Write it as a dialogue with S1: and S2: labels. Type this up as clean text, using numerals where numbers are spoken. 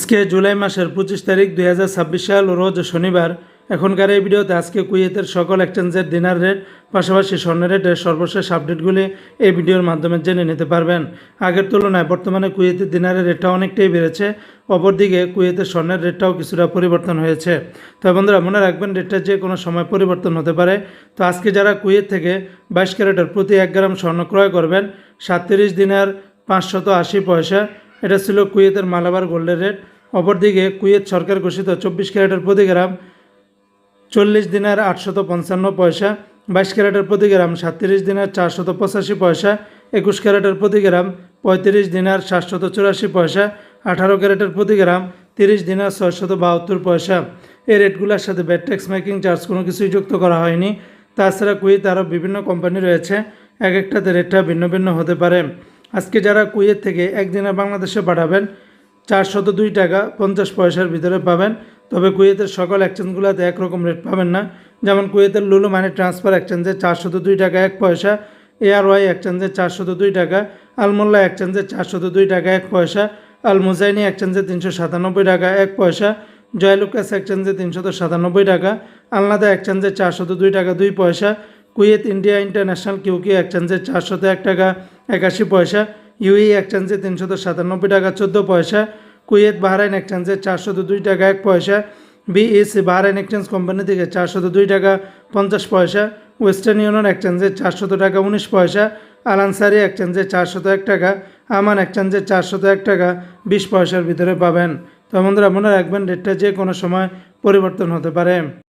S1: আজকে জুলাই মাসের 25 তারিখ 2026 সাল রোজ শনিবার। এখনকার এই ভিডিওতে আজকে কুয়েতের সকল এক্সচেঞ্জের দিনার রেট পাশাপাশি স্বর্ণের রেটের সর্বশেষ আপডেটগুলি এই ভিডিওর মাধ্যমে জেনে নিতে পারবেন। আগের তুলনায় বর্তমানে কুয়েতের দিনারের রেটটা অনেকটাই বেড়েছে, অপরদিকে কুয়েতের স্বর্ণের রেটটাও কিছুটা পরিবর্তন হয়েছে। তো বন্ধুরা মনে রাখবেন, রেটটা যে কোনো সময় পরিবর্তন হতে পারে। তো আজকে যারা কুয়েত থেকে 22 ক্যারেটের প্রতি 1 গ্রাম স্বর্ণ ক্রয় করবেন 37 দিনার 580 পয়সা, এটা ছিল কুয়েতের মালাবার গোল্ডের রেট। অপরদিকে কুয়েত সরকার ঘোষিত 24 ক্যারেটের প্রতি গ্রাম 40 দিনার 855 পয়সা, 22 ক্যারেটের প্রতি গ্রাম 37 দিনার 485 পয়সা, 21 ক্যারেটের প্রতি গ্রাম 35 দিনার 784 পয়সা, 18 ক্যারেটের প্রতি গ্রাম 30 দিনার 672 পয়সা। এই রেটগুলোর সাথে ভ্যাট ট্যাক্স মেকিং চার্জ কোনো কিছুই যুক্ত করা হয়নি। তাছাড়া কুয়েত আরও বিভিন্ন কোম্পানি রয়েছে, এক একটাতে রেটটা ভিন্ন ভিন্ন হতে পারে। আজকে যারা কুয়েত থেকে একদিনে বাংলাদেশে পাঠাবেন 402 টাকা 50 পয়সার ভিতরে পাবেন। তবে কুয়েতের সকল এক্সচেঞ্জগুলোতে একরকম রেট পাবেন না। যেমন কুয়েতের লুলু মানি ট্রান্সফার এক্সচেঞ্জে 402 টাকা 1 পয়সা, এআরওয়াই এক্সচেঞ্জে 402 টাকা, আলমোল্লা এক্সচেঞ্জে 402 টাকা 1 পয়সা, আল মুজাইনি এক্সচেঞ্জে 397 টাকা 1 পয়সা, জয়লুকাস এক্সচেঞ্জে 397 টাকা, আলনাদা এক্সচেঞ্জে 402 টাকা 2 পয়সা, কুয়েত ইন্ডিয়া ইন্টারন্যাশনাল কিউকি এক্সচেঞ্জে 401 টাকা 81 পয়সা, ইউই এক্সচেঞ্জে 397 টাকা 14 পয়সা, কুয়েত বাহরাইন এক্সচেঞ্জে 402 টাকা 1 পয়সা, বিএসি বাহরাইন এক্সচেঞ্জ কোম্পানি থেকে 402 টাকা 50 পয়সা, ওয়েস্টার্ন ইউনিয়ন এক্সচেঞ্জে 400 টাকা 19 পয়সা, আল আনসারি এক্সচেঞ্জে 401 টাকা, আমান এক্সচেঞ্জে 401 টাকা 20 পয়সার ভিতরে পাবেন। তো বন্ধুরা মনে রাখবেন, রেটটা যে কোনো সময় পরিবর্তন হতে পারে।